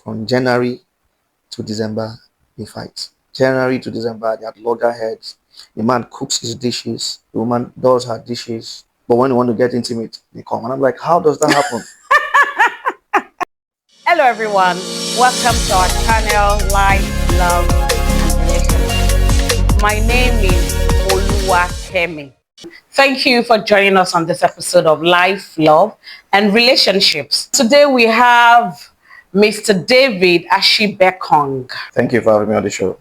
From January to December, they fight. January to December, they had loggerheads. The man cooks his dishes, the woman does her dishes. But when they want to get intimate, they come. And I'm like, how does that happen? Hello, everyone. Welcome to our channel, Life, Love, and Relationship. My name is Oluwakemi. Thank you for joining us on this episode of Life, Love, and Relationships. Today we have Mr. David Ashibekong. Thank you for having me on the show.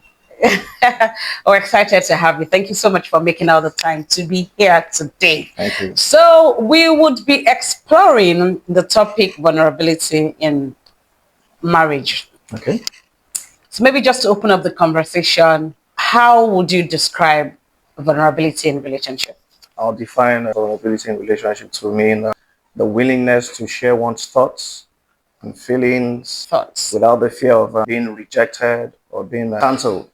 We're excited to have you. Thank you so much for making all the time to be here today. Thank you. So we would be exploring the topic vulnerability in marriage. Okay. So maybe just to open up the conversation, how would you describe vulnerability in relationship? I'll define vulnerability in relationship to mean the willingness to share one's thoughts and feelings Thoughts? without the fear of being rejected or being cancelled.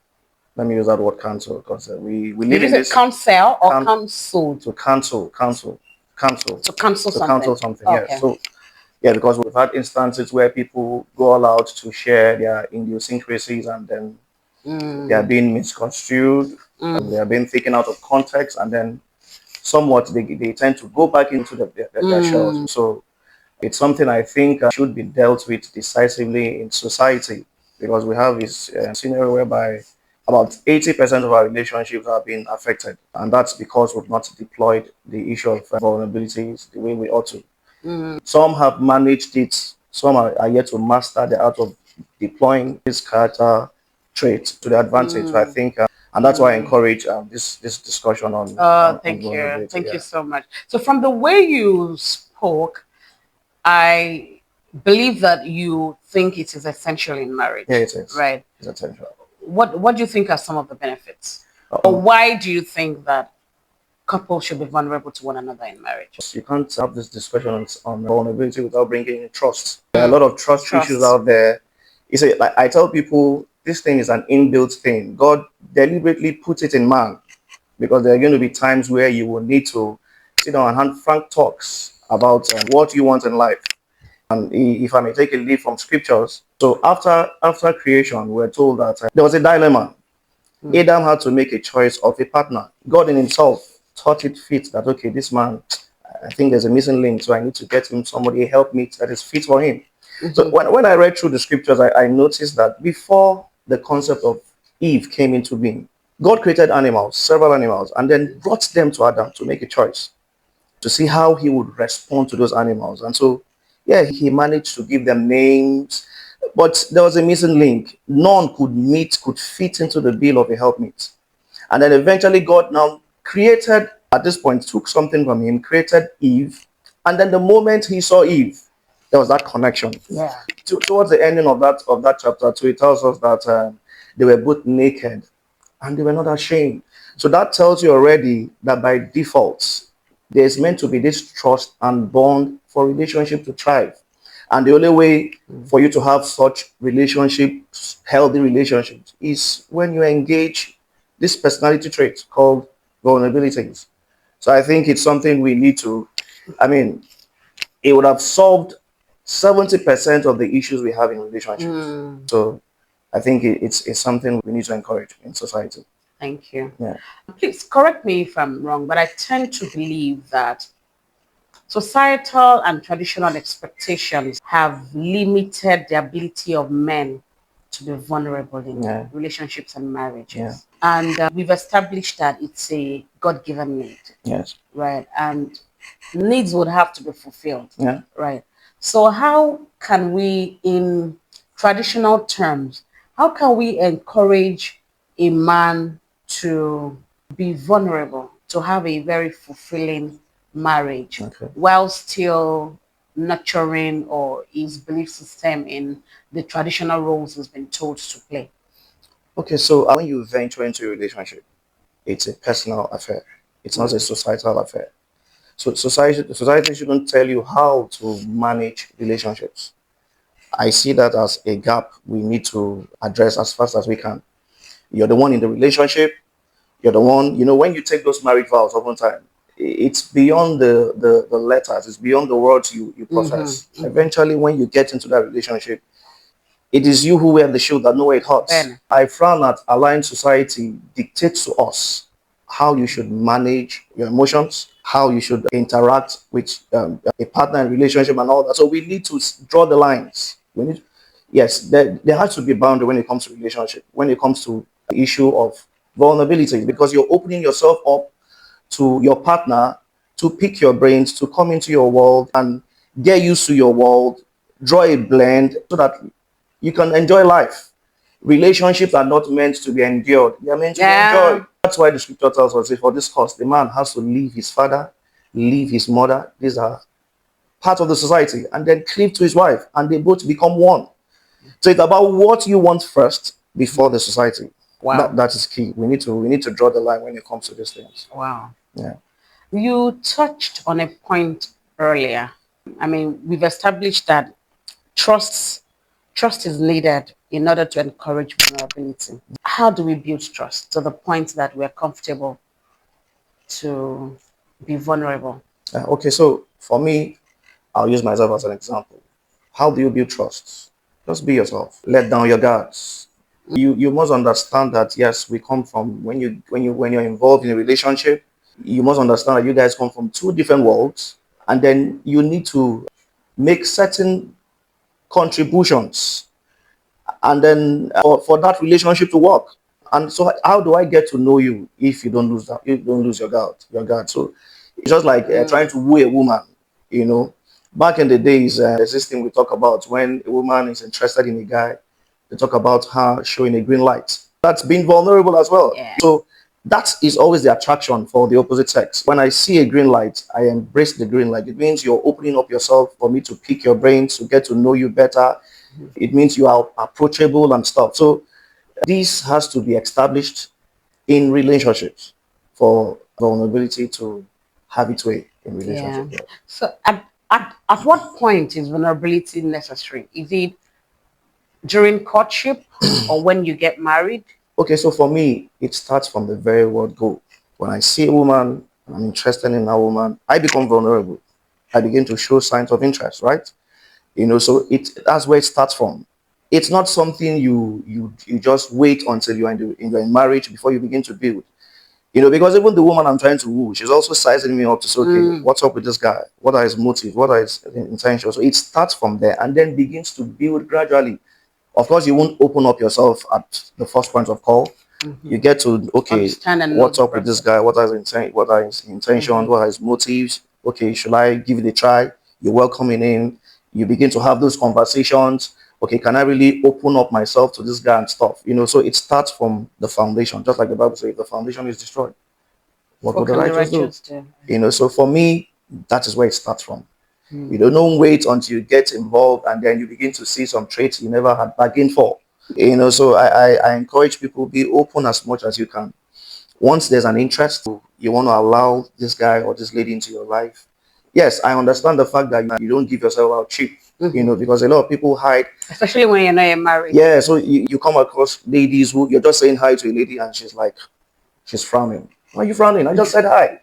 Let me use that word cancel because we live in this Cancel or can- cancelled? to cancel To cancel to something. cancel something. Okay. Yeah. So yeah, because we've had instances where people go all out to share their idiosyncrasies and then they are being misconstrued, they are being taken out of context, and then somewhat they tend to go back into their shells. So it's something I think should be dealt with decisively in society because we have this scenario whereby about 80% of our relationships are being affected, and that's because we've not deployed the issue of vulnerabilities the way we ought to. Some have managed it, some are yet to master the art of deploying this character trait to their advantage. So I think, and that's why I encourage this discussion on Thank you. vulnerability. Thank Yeah. you so much. So from the way you spoke, I believe that you think it is essential in marriage. Yeah, it is. Right. It's essential. What do you think are some of the benefits? Or why do you think that couples should be vulnerable to one another in marriage? You can't have this discussion on vulnerability without bringing in trust. There are a lot of trust issues out there. You say, like I tell people, this thing is an inbuilt thing. God deliberately put it in man because there are going to be times where you will need to sit down and have frank talks about what you want in life. And if I may take a lead from scriptures, so after creation, we're told that there was a dilemma. Adam had to make a choice of a partner. God in himself thought it fit that, okay, this man, I think there's a missing link, so I need to get him somebody help me that is fit for him. So when I read through the scriptures, I noticed that before the concept of Eve came into being, God created animals, several animals, and then brought them to Adam to make a choice to see how he would respond to those animals. And so, yeah, he managed to give them names, but there was a missing link. None could fit into the bill of a helpmeet. And then eventually God now created, at this point, took something from him, created Eve. And then the moment he saw Eve, there was that connection. Yeah. Towards the ending of that chapter 2, it tells us that they were both naked and they were not ashamed. So that tells you already that by default, there's meant to be this trust and bond for relationship to thrive. And the only way for you to have such relationships, healthy relationships, is when you engage this personality trait called vulnerabilities. So I think it's something we need to, I mean, it would have solved 70% of the issues we have in relationships. So I think it's something we need to encourage in society. Thank you. Yeah. Please correct me if I'm wrong, but I tend to believe that societal and traditional expectations have limited the ability of men to be vulnerable in relationships and marriages. Yeah. And we've established that it's a God-given need, Yes. right? And needs would have to be fulfilled, Yeah. right? So how can we, in traditional terms, how can we encourage a man to be vulnerable, to have a very fulfilling marriage while still nurturing or his belief system in the traditional roles he's been told to play? Okay, so when you venture into a relationship, it's a personal affair. It's not a societal affair. So society shouldn't tell you how to manage relationships. I see that as a gap we need to address as fast as we can. You're the one in the relationship. You're the one, when you take those marriage vows, oftentimes, it's beyond the letters. It's beyond the words you process. Eventually, when you get into that relationship, It is you who wear the shield that know where it hurts. Then, I frown at allowing society dictate to us how you should manage your emotions, how you should interact with a partner in relationship and all that. So we need to draw the lines. We need, yes, there has to be a boundary when it comes to relationship, when it comes to the issue of vulnerability, because you're opening yourself up to your partner to pick your brains, to come into your world and get used to your world, draw a blend so that you can enjoy life. Relationships are not meant to be endured, they are meant to be yeah, enjoyed. That's why the scripture tells us, for this cause, the man has to leave his father, leave his mother. These are part of the society, and then cleave to his wife, and they both become one. So it's about what you want first before the society. wow, That is key. We need to draw the line when it comes to these things. wow. Yeah. You touched on a point earlier. I mean, we've established that trust trust is needed in order to encourage vulnerability. How do we build trust to the point that we're comfortable to be vulnerable? Okay, so for me, I'll use myself as an example. How do you build trust? Just be yourself. Let down your guards. You must understand that yes, we come from when you're involved in a relationship, you must understand that you guys come from two different worlds, and then you need to make certain contributions, and then for that relationship to work. And so how do I get to know you if you don't lose that, you don't lose your guard? So it's just like trying to woo a woman, you know. Back in the days, there's this thing we talk about when a woman is interested in a guy, they talk about her showing a green light. That's being vulnerable as well. Yeah. So that is always the attraction for the opposite sex. When I see a green light, I embrace the green light. It means you're opening up yourself for me to pick your brains, to get to know you better. It means you are approachable and stuff. So this has to be established in relationships for vulnerability to have its way in Yeah. relationship. Yeah. So at what point is vulnerability necessary? Is it during courtship or when you get married? Okay, so for me, it starts from the very word go. When I see a woman, and I'm interested in a woman, I become vulnerable. I begin to show signs of interest, right? So that's where it starts from. It's not something you just wait until you're in marriage before you begin to build. Because even the woman I'm trying to woo, she's also sizing me up to say, okay, what's up with this guy? What are his motives? What are his intentions? So it starts from there and then begins to build gradually. Of course, you won't open up yourself at the first point of call. You get to, okay, Understand and know what's the up with this person. guy? What are his intentions? What are his motives? Okay, should I give it a try? You're welcoming in. You begin to have those conversations. Okay, can I really open up myself to this guy and stuff? So it starts from the foundation, just like the Bible says, if the foundation is destroyed, what will What the can the righteous do? righteous do? So for me, that is where it starts from. You don't wait until you get involved and then you begin to see some traits you never had bargained for. So I encourage people, be open as much as you can. Once there's an interest, you want to allow this guy or this lady into your life. Yes, I understand the fact that you don't give yourself out cheap, because a lot of people hide. Especially when you're not yet married. Yeah, so you come across ladies who you're just saying hi to a lady and she's frowning. Why are you frowning? I just said hi.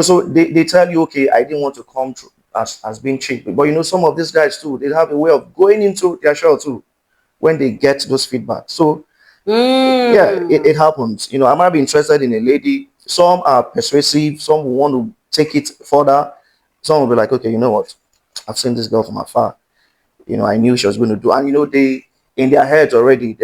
So they tell you, okay, I didn't want to come through as being cheap. But some of these guys too, they have a way of going into their shell too when they get those feedback. So yeah, it happens. I might be interested in a lady. Some are persuasive, some will want to take it further. Some will be like, okay, you know what? I've seen this girl from afar. I knew she was going to do. And they in their heads already,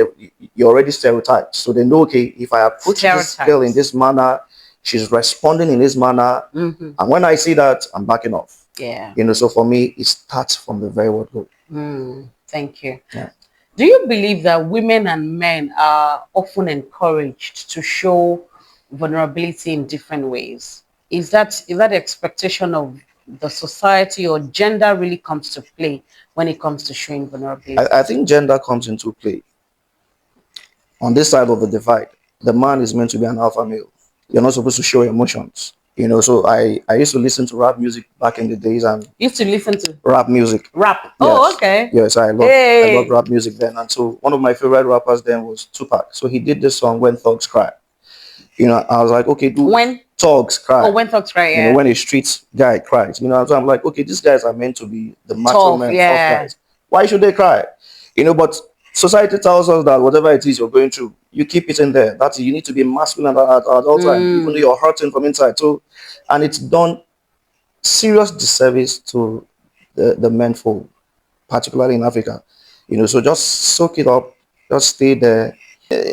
you're already stereotyped. So they know, okay, if I approach this girl in this manner, she's responding in this manner. And when I see that, I'm backing off. Yeah. So for me, it starts from the very word go. Thank you. Yeah. Do you believe that women and men are often encouraged to show vulnerability in different ways? Is that the expectation of the society, or gender really comes to play when it comes to showing vulnerability? I think gender comes into play. On this side of the divide, the man is meant to be an alpha male. You're not supposed to show emotions. So I used to listen to rap music back in the days, and Used to listen to rap music. rap. Oh, Yes. okay. Yes, I love Hey. rap music then. And so one of my favorite rappers then was Tupac. So he did this song When Thugs Cry. I was like, okay, do When thugs cry. when thugs cry, yeah. When a street guy cries. So I'm like, okay, these guys are meant to be the macho Tough, men, tough yeah. guys. Why should they cry? But Society tells us that whatever it is you're going through, you keep it in there. That you need to be masculine at all times, even though you're hurting from inside. So, and it's done serious disservice to the men folk, particularly in Africa. So just soak it up, just stay there.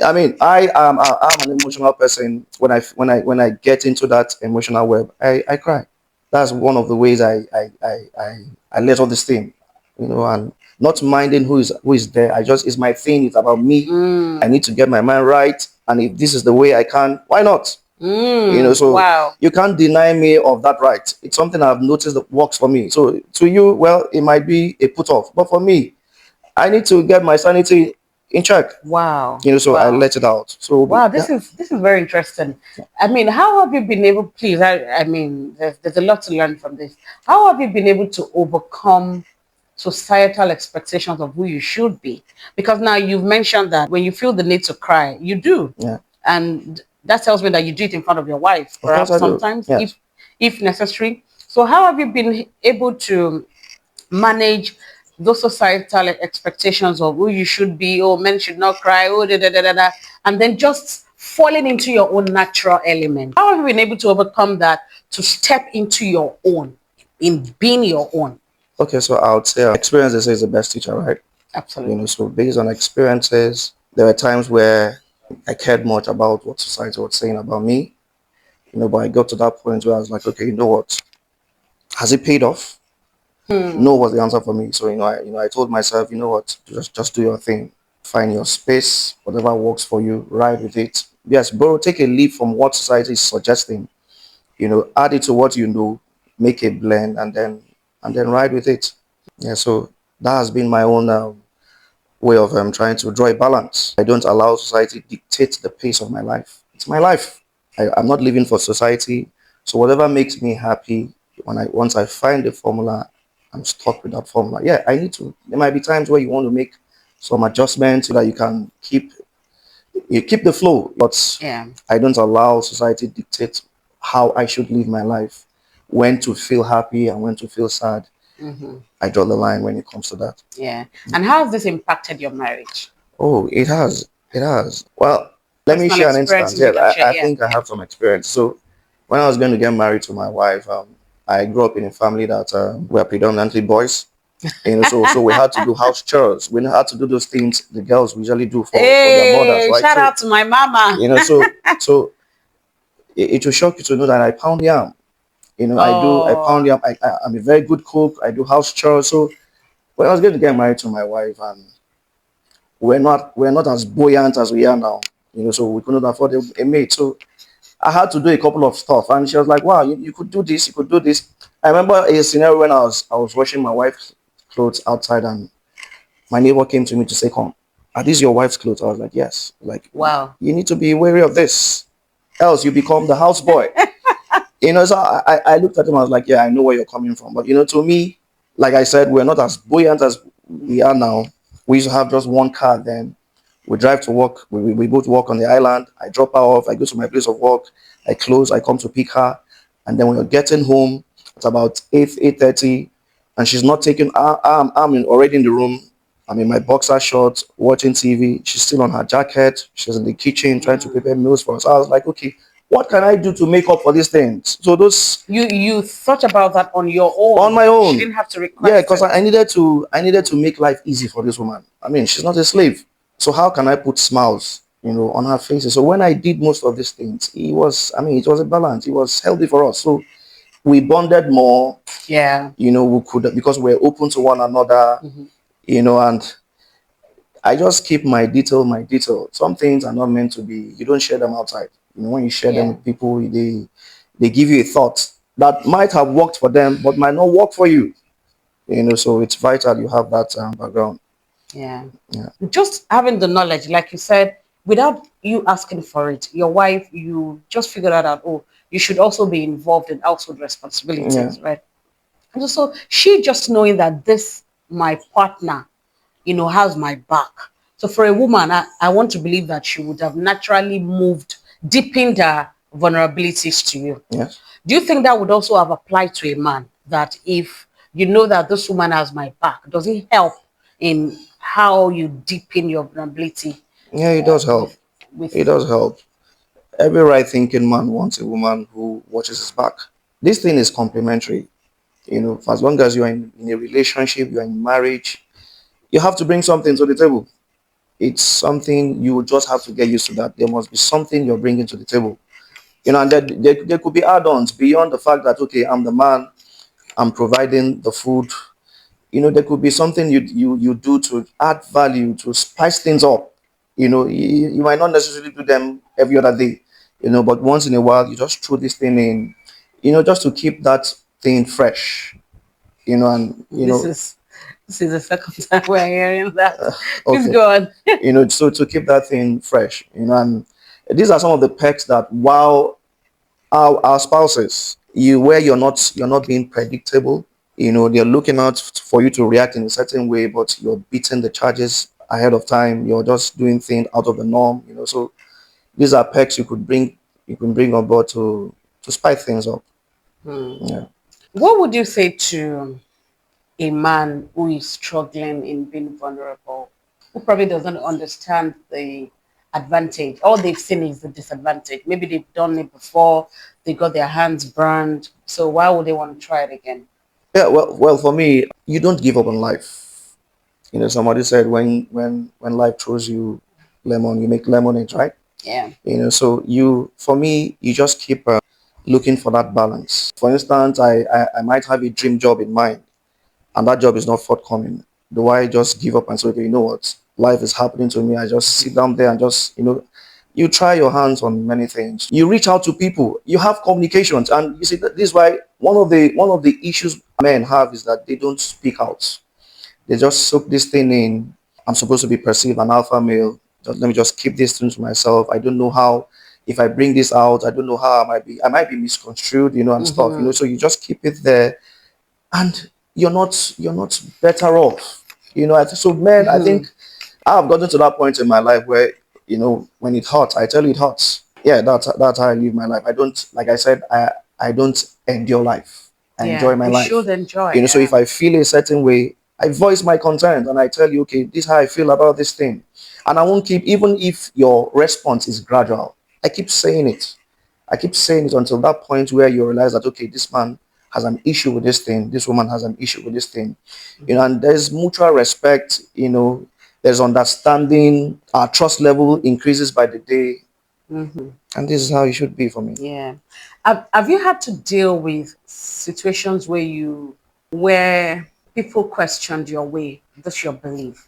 I mean, I'm an emotional person. When I get into that emotional web, I cry. That's one of the ways I let all this thing, and not minding who is there. It's my thing. It's about me. I need to get my mind right, and if this is the way I can, why not? So Wow. you can't deny me of that right. It's something I've noticed that works for me. So to you, well, it might be a put off, but for me, I need to get my sanity in check. Wow. So I Wow. let it out. So Wow, yeah, this is very interesting. I mean, how have you been able, please, I mean, there's a lot to learn from this. How have you been able to overcome societal expectations of who you should be? Because now you've mentioned that when you feel the need to cry, you do. yeah, And that tells me that you do it in front of your wife, of course perhaps I do. sometimes, Yes. if necessary. So how have you been able to manage those societal expectations of who you should be? Oh, men should not cry. Oh, da, da, da, da, da, and then just falling into your own natural element. How have you been able to overcome that to step into your own, in being your own? Okay, so I would say experiences is the best teacher, right? Absolutely. So based on experiences, there were times where I cared much about what society was saying about me. But I got to that point where I was like, okay, you know what? Has it paid off? No was the answer for me. So I told myself, you know what? Just do your thing, find your space, whatever works for you, ride with it. Yes, bro, take a leap from what society is suggesting. Add it to what you know, make a blend, and then ride with it. Yeah, so that has been my own way of trying to draw a balance. I don't allow society dictate the pace of my life. It's my life. I'm not living for society. So whatever makes me happy, once I find the formula, I'm stuck with that formula. Yeah, I need to. There might be times where you want to make some adjustments so that you keep the flow. But Yeah. I don't allow society dictate how I should live my life, when to feel happy and when to feel sad. I draw the line when it comes to that. Yeah. And how has this impacted your marriage? Oh, it has. It has. Well, let me Personal share an instance. experiences you Yes, can share. I Yeah. think I have some experience. So, when I was going to get married to my wife, I grew up in a family that were predominantly boys. So we had to do house chores. We had to do those things the girls usually do for their mothers, Hey, right? shout So, out to my mama. so it will shock you to know that I pound yam. I pound Oh, yam. I'm a very good cook. I do house chores. So when I was going to get married to my wife, and we're not as buoyant as we are now. So we couldn't afford a maid. So I had to do a couple of stuff, and she was like, "Wow, you could do this. You could do this." I remember a scenario when I was washing my wife's clothes outside, and my neighbor came to me to say, "Come, are these your wife's clothes?" I was like, "Yes." Like, wow. you need to be wary of this, else you become the houseboy. So I looked at him. I was like, "Yeah, I know where you're coming from." But to me, like I said, we're not as buoyant as we are now. We used to have just one car then. We drive to work. We both work on the island. I drop her off. I go to my place of work. I close. I come to pick her. And then when we're getting home, it's about 8:30, and she's not taking. Already in the room. I'm in my boxer shorts, watching TV. She's still on her jacket. She's in the kitchen trying to prepare meals for us. I was like, okay, what can I do to make up for these things? So those You thought about that on your on my own. She own. didn't have to Yeah, request because it. I needed to make life easy for this woman. I mean, she's not a slave. So how can I put smiles, on her faces? So when I did most of these things, it was a balance. It was healthy for us. So we bonded more, Yeah. we could, because we're open to one another, and I just keep my detail. Some things are not meant to be, you don't share them outside. When you share them Yeah. with people, they give you a thought that might have worked for them, but might not work for you. So it's vital you have that background. Yeah. Yeah. Just having the knowledge, like you said, without you asking for it, your wife, you just figured out, oh, you should also be involved in household Yeah. responsibilities, right? And so she just knowing that this, my partner, has my back. So for a woman, I want to believe that she would have naturally moved, deepened her vulnerabilities to you. Yes. Do you think that would also have applied to a man? That if you know that this woman has my back, does it help in how you deepen your vulnerability Yeah, it does help. It with. does help. Every right thinking man wants a woman who watches his back. This thing is complementary. For as long as you're in a relationship, you're in marriage, you have to bring something to the table. It's something you just have to get used to that. There must be something you're bringing to the table. And there could be add-ons beyond the fact that, okay, I'm the man, I'm providing the food. There could be something you do to add value, to spice things up. You might not necessarily do them every other day, but once in a while, you just throw this thing in, just to keep that thing fresh, and, This is this is the second time we're hearing that. Please okay, go on. so to keep that thing fresh, and these are some of the perks that, while our spouses, where you're not being predictable, they're looking out for you to react in a certain way, but you're beating the charges ahead of time, you're just doing things out of the norm, so these are perks you can bring on board to spice things up. Yeah. What would you say to a man who is struggling in being vulnerable, who probably doesn't understand the advantage? All they've seen is the disadvantage. Maybe they've done it before, they got their hands burned. So why would they want to try it again? Yeah, well, for me, you don't give up on life. Somebody said, when life throws you lemon, you make lemonade, right? Yeah. So for me, you just keep looking for that balance. For instance, I might have a dream job in mind, and that job is not forthcoming. Do I just give up and say, okay, you know what, life is happening to me, I just sit down there and just, you try your hands on many things, you reach out to people, you have communications, and you see that this is why one of the issues men have is that they don't speak out. They just soak this thing in. I'm supposed to be perceived an alpha male. Let me just keep this thing to myself. I don't know how. If I bring this out, I don't know how I might be misconstrued, and stuff. So you just keep it there, and you're not better off. So, man, I think I've gotten to that point in my life where, when it hurts, I tell you it hurts. Yeah, that's how I live my life. I don't, like I said, I don't endure life. I Yeah. enjoy my You life. should enjoy. So Yeah. if I feel a certain way, I voice my concerns and I tell you, okay, this is how I feel about this thing. And I won't keep, even if your response is gradual, I keep saying it. I keep saying it until that point where you realize that, okay, this man has an issue with this thing, this woman has an issue with this thing. And there's mutual respect, there's understanding, our trust level increases by the day. And this is how it should be for me. Yeah. Have you had to deal with situations where people questioned your way, that's your belief?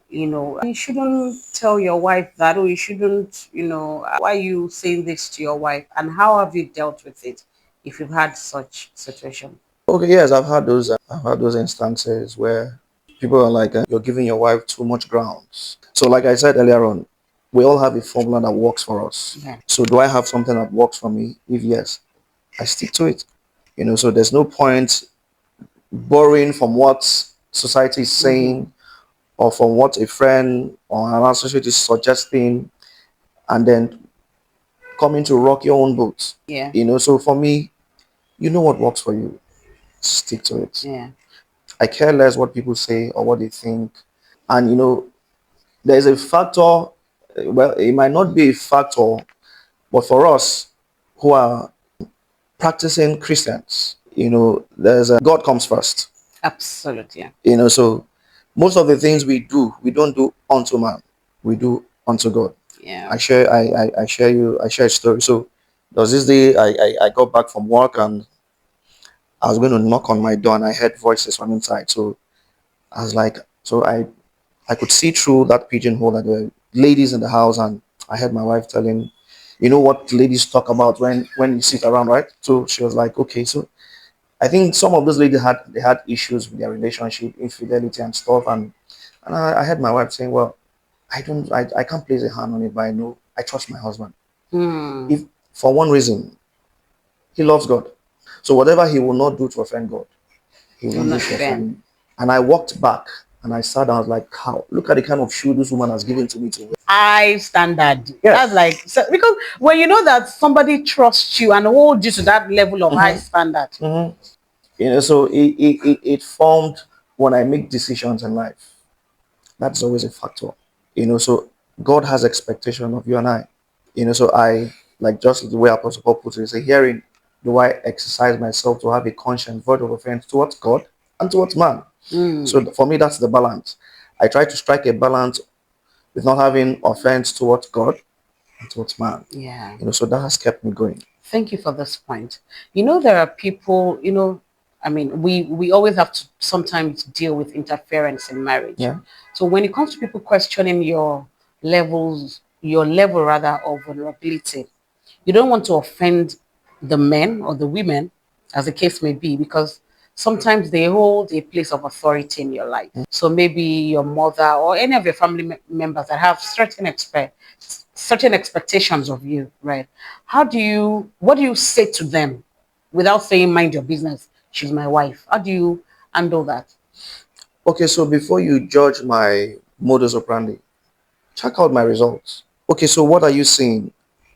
You shouldn't tell your wife that, or you shouldn't, why are you saying this to your wife? And how have you dealt with it if you've had such situation? Okay, yes, I've had those instances where people are like, you're giving your wife too much ground. So, like I said earlier on, we all have a formula that works for us. Yeah. So, do I have something that works for me? If yes, I stick to it. So there's no point borrowing from what society is saying, or from what a friend or an associate is suggesting, and then coming to rock your own boat. Yeah. So for me, you know what works for you, stick to it. Yeah. I care less what people say or what they think. And there's a factor, well, it might not be a factor, but for us who are practicing Christians, there's a God comes first. Absolutely. Yeah. So most of the things we don't do unto man, we do unto God. Yeah. I share a story. So there was this day I got back from work, and I was going to knock on my door, and I heard voices from inside. So I was like, so I could see through that pigeonhole that there were ladies in the house, and I heard my wife telling, what ladies talk about when you sit around, right? So she was like, okay, so I think some of those ladies had issues with their relationship, infidelity and stuff, and I heard my wife saying, well, I can't place a hand on it, but I know I trust my husband. If for one reason, he loves God, so whatever he will not do to offend God, he You're won't do not to offend offend. me. And I walked back and I sat down. I was like, how? Look at the kind of shoe this woman has given to me to wear. High standard. That's Yes. like, so, because when you know that somebody trusts you and holds you to that level of high standard. So it formed when I make decisions in life. That's always a factor. So God has expectation of you and I. So I, like, just the way Apostle Paul puts it, say, herein do I exercise myself to have a conscience void of offense towards God and towards man. So for me, that's the balance. I try to strike a balance with not having offense towards God and towards man. Yeah. So that has kept me going. Thank you for this point. There are people, I mean, we always have to sometimes deal with interference in marriage. Yeah. So when it comes to people questioning your level rather of vulnerability, you don't want to offend the men or the women, as the case may be, because sometimes they hold a place of authority in your life. So maybe your mother or any of your family members that have certain expectations of you, right? What do you say to them without saying mind your business? She's my wife. How do you handle that? Okay, so before you judge my modus operandi, check out my results. Okay, so what are you seeing?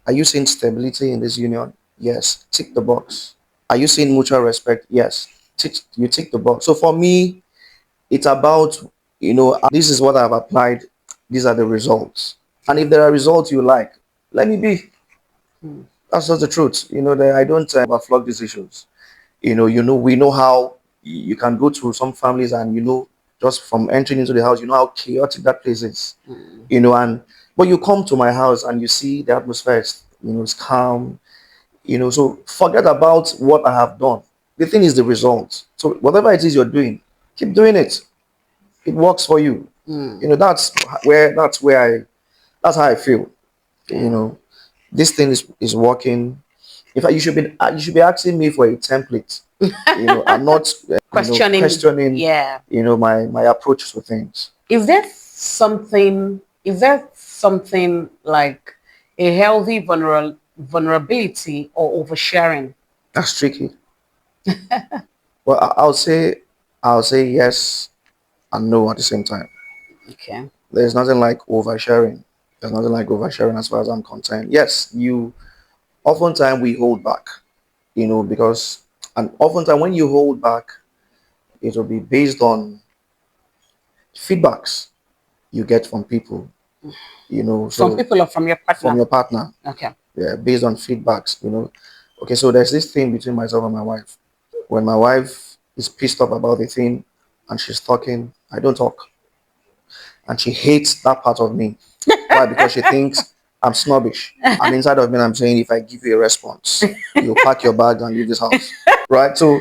Are you seeing stability in this union? Yes. Tick the box. Are you seeing mutual respect? Yes. You tick the box. So for me, it's about, this is what I've applied. These are the results. And if there are results you like, let me be. That's just the truth. That I don't overflog these issues. We know how you can go to some families, and just from entering into the house, how chaotic that place is. And but you come to my house and you see the atmosphere is, it's calm. So forget about what I have done. The thing is the result. So whatever it is you're doing, keep doing it. It works for you. That's how I feel. you Yeah. know this thing is working. In fact, you should be asking me for a template. I'm not Questioning, questioning yeah. my approach to things. Is there something like a healthy vulnerability or oversharing? That's tricky. Well, I'll say yes and no at the same time. Okay. There's nothing like oversharing. There's nothing like oversharing as far as I'm concerned. Yes, oftentimes we hold back, because, and oftentimes when you hold back, it will be based on feedbacks you get from people, From so people or from your from partner? your partner. Okay. Yeah, based on feedbacks. Okay, so there's this thing between myself and my wife. When my wife is pissed off about the thing and she's talking, I don't talk. And she hates that part of me. Why? Because she thinks I'm snobbish. And inside of me, I'm saying, if I give you a response, you'll pack your bag and leave this house. Right? So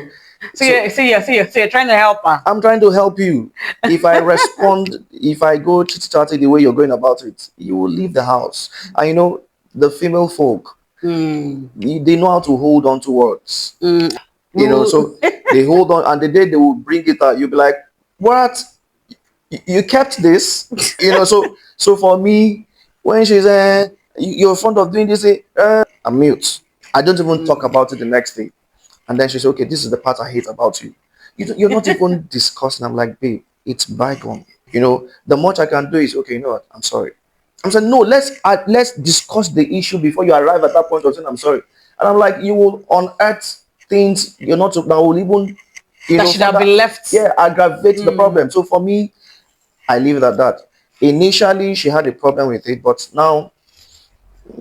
So you're trying to help her. I'm trying to help you. If I respond, if I go chit-chatty the way you're going about it, you will leave the house. And the female folk, they know how to hold on to words. Ooh. So they hold on, and the day they will bring it out, you'll be like, what? You kept this? So for me, when she's you're in front of doing this, I'm mute. I don't even talk about it the next day. And then she said, okay, this is the part I hate about you. You're not even discussing. I'm like, babe, it's bygone. The much I can do is, okay, you know what? I'm sorry. I'm saying, no, let's discuss the issue before you arrive at that point of saying, I'm sorry. And I'm like, you will unearth things you're not, that will even, That should have further, been left. yeah, aggravate the problem. So for me, I leave it at that. Initially, she had a problem with it, but now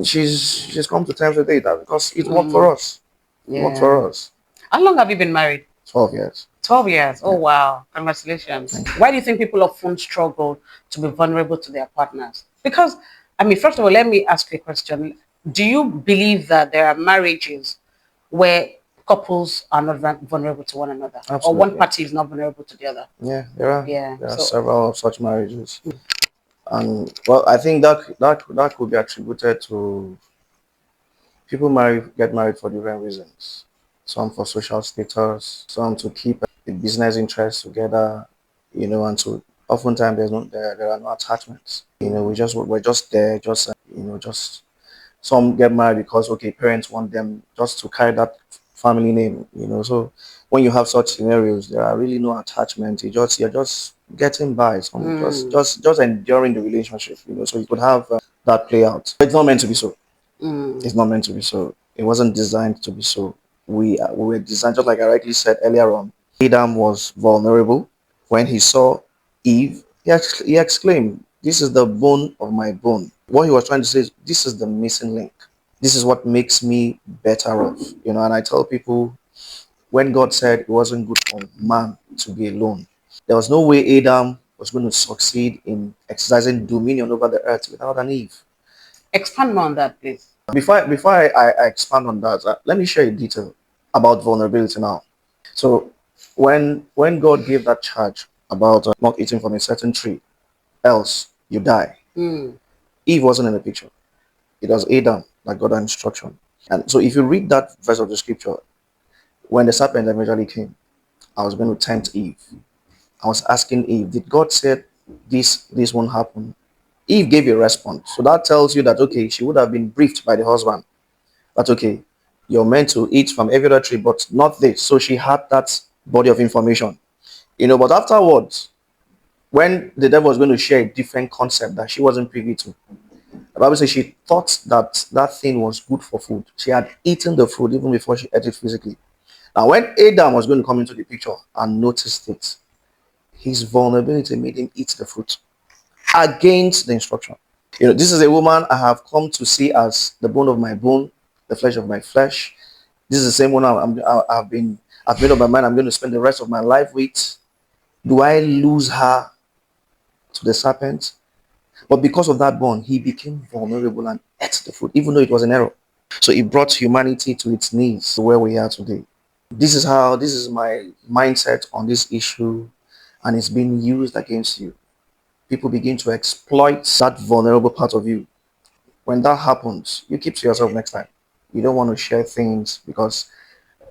she's come to terms with it, because it worked for us. It worked Yeah. for us. How long have you been married? 12 years. 12 years. Oh, wow. Congratulations. Why do you think people often struggle to be vulnerable to their partners? Because, I mean, first of all, let me ask you a question. Do you believe that there are marriages where couples are not vulnerable to one another, or one Absolutely. party is not vulnerable to the other? Yeah, there are Yeah. there are So, several of such marriages, and well, I think that could be attributed to people get married for different reasons. Some for social status, some to keep the business interests together, and so oftentimes there are no attachments. We're just there, just just some get married because, okay, parents want them just to carry that family name. So when you have such scenarios, there are really no attachment. You're just getting by, some just enduring the relationship. So you could have that play out. It's not meant to be so. It's not meant to be so. It wasn't designed to be so. We were designed, just like I rightly said earlier on. Adam was vulnerable when he saw Eve He exclaimed, "This is the bone of my bone." What he was trying to say is, this is the missing link. This is what makes me better off. And I tell people, when God said it wasn't good for man to be alone, there was no way Adam was going to succeed in exercising dominion over the earth without an Eve. Expand more on that, please. Before I expand on that, let me share a detail about vulnerability now. So, when God gave that charge about not eating from a certain tree, else you die, Mm. Eve wasn't in the picture. It was Adam that got that instruction. And so, if you read that verse of the scripture, when the serpent eventually came, I was going to tempt Eve. I was asking Eve, did God say this won't happen? Eve gave a response. So that tells you that, okay, she would have been briefed by the husband. That's okay. You're meant to eat from every other tree, but not this. So she had that body of information. But afterwards, when the devil was going to share a different concept that she wasn't privy to, the Bible says she thought that that thing was good for food. She had eaten the food even before she ate it physically. Now, when Adam was going to come into the picture and noticed it, his vulnerability made him eat the fruit against the instruction. This is a woman I have come to see as the bone of my bone, the flesh of my flesh. This is the same one I've made up my mind I'm going to spend the rest of my life with. Do I lose her to the serpent? But because of that bond, he became vulnerable and ate the fruit, even though it was an error. So it brought humanity to its knees, to where we are today. This is my mindset on this issue, and it's being used against you. People begin to exploit that vulnerable part of you. When that happens, you keep to yourself next time. You don't want to share things because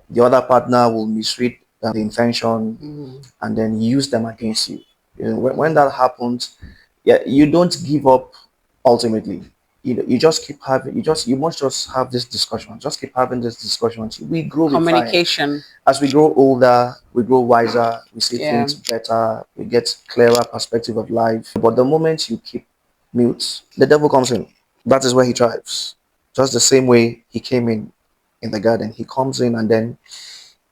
the other partner will misread the intention and then use them against you. When that happens, yeah, you don't give up ultimately. You just keep having, you must just have this discussion. Just keep having this discussion. We grow, we fine. Communication. As we grow older, we grow wiser, we see Yeah. things better, we get clearer perspective of life. But the moment you keep mute, the devil comes in. That is where he thrives. Just the same way he came in the garden. He comes in and then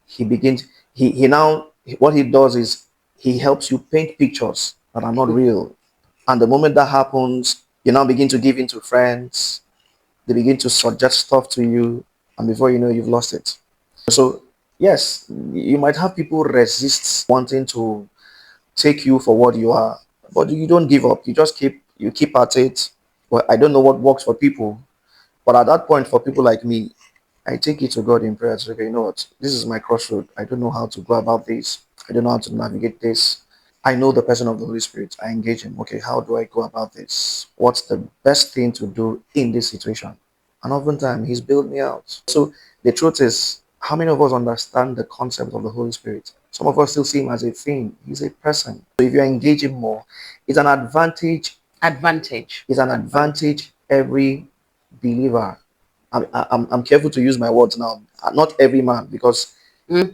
he begins he now what he does is he helps you paint pictures that are not real. And the moment that happens, you now begin to give in to friends. They begin to suggest stuff to you, and before you know, you've lost it. So, yes, you might have people resist wanting to take you for what you are, but you don't give up. You keep at it. Well, I don't know what works for people, but at that point, for people like me, I take it to God in prayer to say, okay, you know what, this is my crossroad. I don't know how to go about this. I don't know how to navigate this. I know the person of the Holy Spirit. I engage him. Okay, how do I go about this? What's the best thing to do in this situation? And oftentimes he's built me out. So the truth is, how many of us understand the concept of the Holy Spirit? Some of us still see him as a thing. He's a person. So if you engage him more, it's an advantage. Advantage. It's an advantage every believer. I'm careful to use my words now. Not every man, because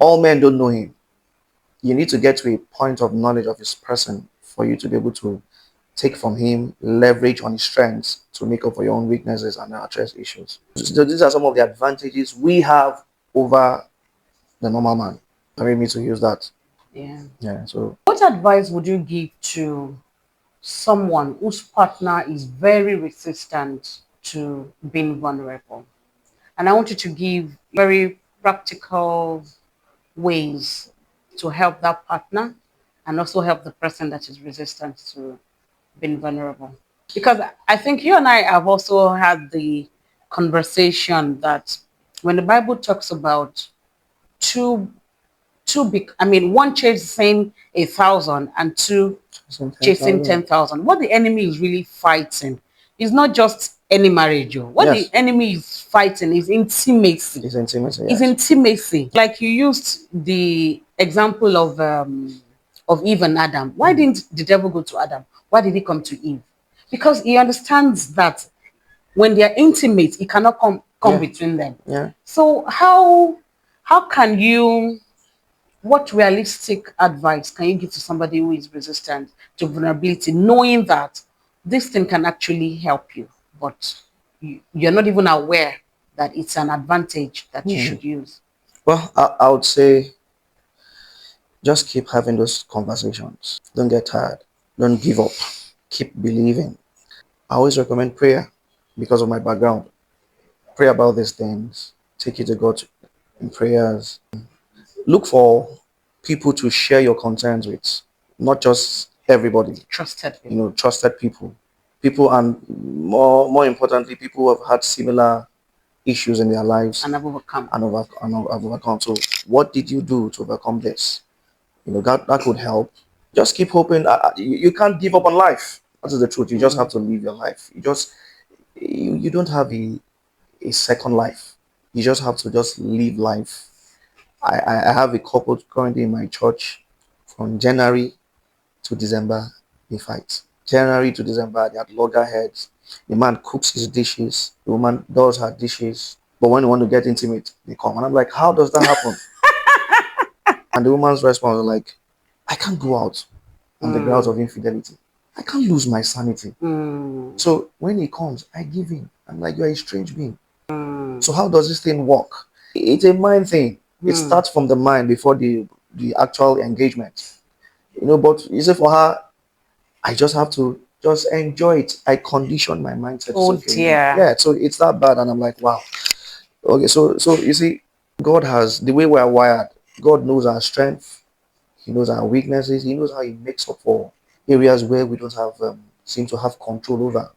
all men don't know him. You need to get to a point of knowledge of his person for you to be able to take from him, leverage on his strengths to make up for your own weaknesses and address issues. So these are some of the advantages we have over the normal man. Permit me to use that. Yeah. Yeah. So What advice would you give to someone whose partner is very resistant to being vulnerable? And I want you to give very practical ways to help that partner and also help the person that is resistant to being vulnerable. Because I think you and I have also had the conversation that when the Bible talks about two two big, I mean, one chasing 1,000 and two chasing 10,000. What the enemy is really fighting is not just any marriage. What the yes, enemy is fighting is intimacy. it's intimacy. Is Yes. intimacy. Like you used the example of Eve and Adam. Why didn't the devil go to Adam? Why did he come to Eve? Because he understands that when they are intimate, it cannot come Yeah. between them. Yeah. So how can you, what realistic advice can you give to somebody who is resistant to vulnerability, knowing that this thing can actually help you, but you're not even aware that it's an advantage that you should use? Well, I would say just keep having those conversations. Don't get tired. Don't give up. Keep believing. I always recommend prayer because of my background. Pray about these things. Take it to God in prayers. Look for people to share your concerns with, not just everybody. Trusted You people. know, trusted people, people, and more importantly, people who have had similar issues in their lives And I've overcome. and have overcome. So, what did you do to overcome this? You know, that could help. Just keep hoping. You can't give up on life. That is the truth. You just have to live your life. You don't have a second life. You just have to just live life. I have a couple currently in my church from January to December, they fight. January to December, they had loggerheads. The man cooks his dishes, the woman does her dishes. But when they want to get intimate, they come. And I'm like, how does that happen? And the woman's response was like, I can't go out on the grounds of infidelity. I can't lose my sanity. So when he comes, I give in. I'm like, you're a strange being. So how does this thing work? It's a mind thing. It starts from the mind before the actual engagement. You know, but you say for her, I just have to just enjoy it. I condition my mindset. It's Oh okay. dear. Yeah, so it's that bad, and I'm like, wow. Okay, so you see, God has the way we are wired. God knows our strength. He knows our weaknesses. He knows how He makes up for areas where we don't have seem to have control over.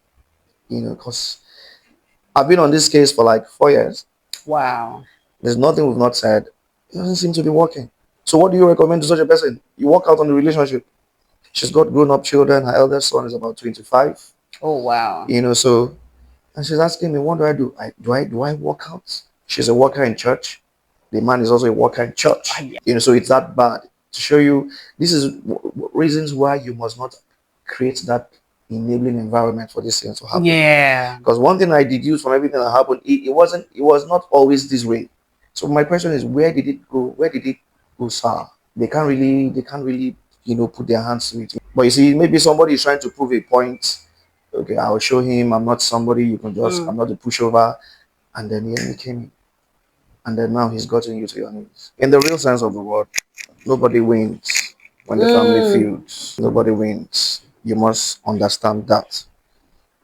You know, because I've been on this case for like 4 years. Wow. There's nothing we've not said. It doesn't seem to be working. So what do you recommend to such a person? You walk out on the relationship. She's got grown-up children. Her eldest son is about 25. Oh wow. You know, so and she's asking me, what do I do? Do I work out? She's a worker in church. The man is also a worker in church. You know, so it's that bad to show you. This is reasons why you must not create that enabling environment for this thing to happen. Yeah. Because one thing I deduced from everything that happened, it was not always this way. So my question is, where did it go? Where did it go, sir? They can't really, put their hands to it. But you see, maybe somebody is trying to prove a point. Okay, I'll show him I'm not somebody you can just, I'm not a pushover. And then he came in. And then now he's gotten you to your knees. In the real sense of the word, nobody wins when the family feuds. Nobody wins. You must understand that.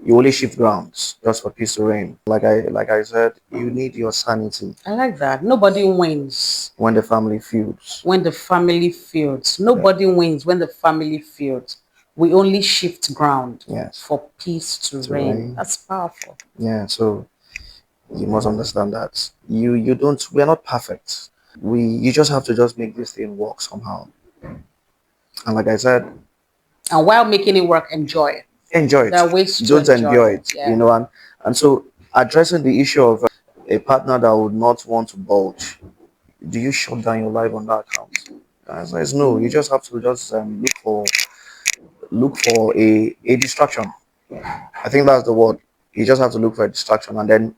You only shift grounds just for peace to reign. Like I said, you need your sanity I like that. Nobody wins when the family feuds. when the family fields. Nobody wins when the family fields. We only shift ground Yes. for peace to To reign. reign. That's powerful. Yeah, so you must understand that. You don't we're not perfect. You just have to just make this thing work somehow. And like I said, And while making it work, enjoy it. enjoy it. There are ways to Don't enjoy enjoy it. it. Yeah. And so addressing the issue of a partner that would not want to bulge, do you shut down your life on that account? The answer is no. You just have to just look for a distraction. I think that's the word. You just have to look for a distraction and then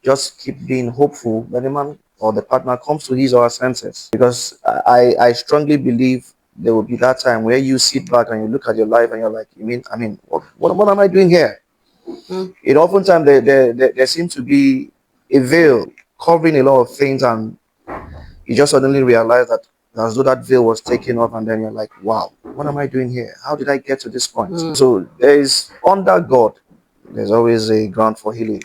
just keep being hopeful that the man or the partner comes to his or her senses. Because I strongly believe there will be that time where you sit back and you look at your life and you're like, what am I doing here? It oftentimes there seems to be a veil covering a lot of things, and you just suddenly realize that as though that veil was taken off, and then you're like, wow, what am I doing here? How did I get to this point? So there is under God, there's always a ground for healing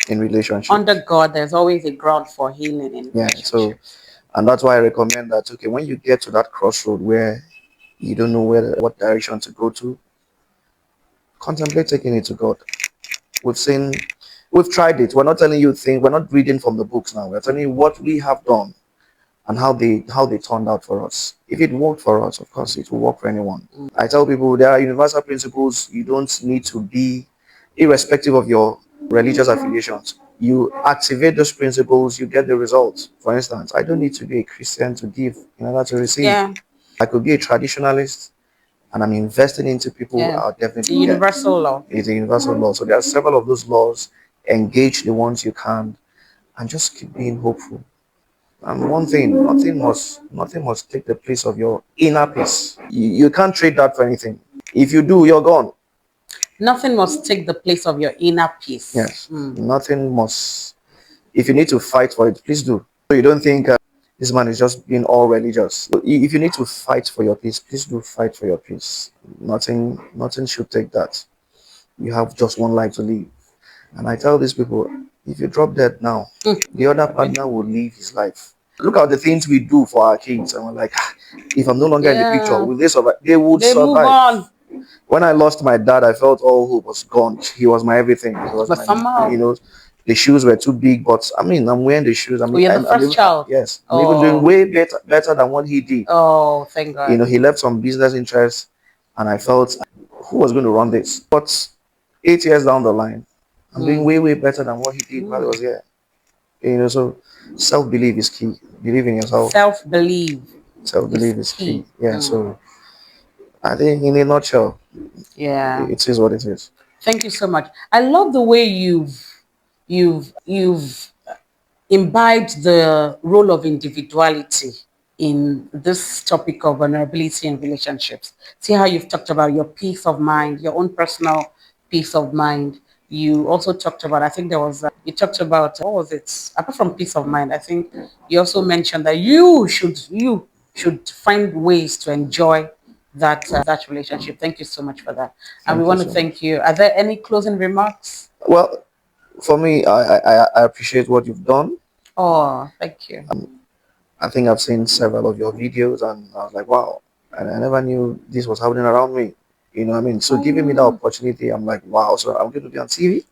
in relationship. Under God, there's always a ground for healing in Yeah, so relationships. and that's why I recommend that okay, when you get to that crossroad where you don't know what direction to go to, contemplate taking it to God. We've seen we've tried it. We're not telling you things, we're not reading from the books now. We're telling you what we have done and how they turned out for us. If it worked for us, of course it will work for anyone. I tell people there are universal principles you don't need to be irrespective of your religious affiliations. You activate those principles, you get the results. For instance, I don't need to be a Christian to give in order to receive. Yeah. I could be a traditionalist and I'm investing into people, Yeah. I'll The definitely get. universal law. It's a universal law. So there are several of those laws. Engage the ones you can and just keep being hopeful. And one thing, nothing must take the place of your inner peace. You can't trade that for anything. If you do, you're gone. Nothing must take the place of your inner peace. Yes, nothing must. If you need to fight for it, please do. So you don't think This man is just being all religious. If you need to fight for your peace, please do fight for your peace. Nothing should take that. You have just one life to live. And I tell these people, if you drop dead now, the other partner will live his life. Look at the things we do for our kids. And we're like, "Ah, if I'm no longer in the picture, Yeah. will they survive? They would They move survive." on. When I lost my dad, I felt all hope was gone. He was my everything. He was But my, somehow, the shoes were too big, but I mean, I'm wearing the shoes. I oh, mean, you're the I'm first even, child. yes, I'm even doing Oh, way better than what he did. oh, thank God. He left some business interests, and I felt, who was going to run this? But 8 years down the line, I'm doing Mm. way better than what he did while he was here. So self belief is key. Believe in yourself. Self-belief Self is belief is key. key. Yeah. Mm. So I think in a nutshell, Yeah. it is what it is. Thank you so much. I love the way you've imbibed the role of individuality in this topic of vulnerability in relationships. See how you've talked about your peace of mind, your own personal peace of mind. You also talked about, I think there was, you talked about, what was it? Apart from peace of mind, I think you also mentioned that you should find ways to enjoy that relationship. Thank you so much for that. And we Thank you want to so much. thank you. Are there any closing remarks? Well, for me, I appreciate what you've done. Oh, thank you. I think I've seen several of your videos, and I was like, wow, and I never knew this was happening around me. What I mean? So giving me the Oh, opportunity, I'm like, wow, so I'm going to be on TV.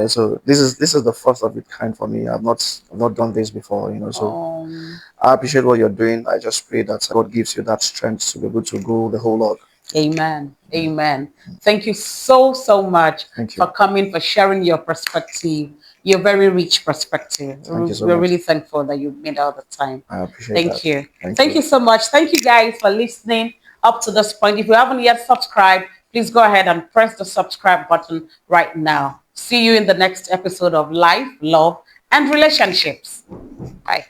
So this is the first of its kind for me. I've not done this before. So um, I appreciate what you're doing. I just pray that God gives you that strength to be able to go the whole log. Amen. Amen. Thank you so, so much Thank for you. coming, for sharing your perspective, your very rich perspective. Thank you so We're much. really thankful that you made all the time. I appreciate Thank that. you. Thank Thank you. you so much. Thank you guys for listening up to this point. If you haven't yet subscribed, please go ahead and press the subscribe button right now. See you in the next episode of Life, Love, and Relationships. Bye.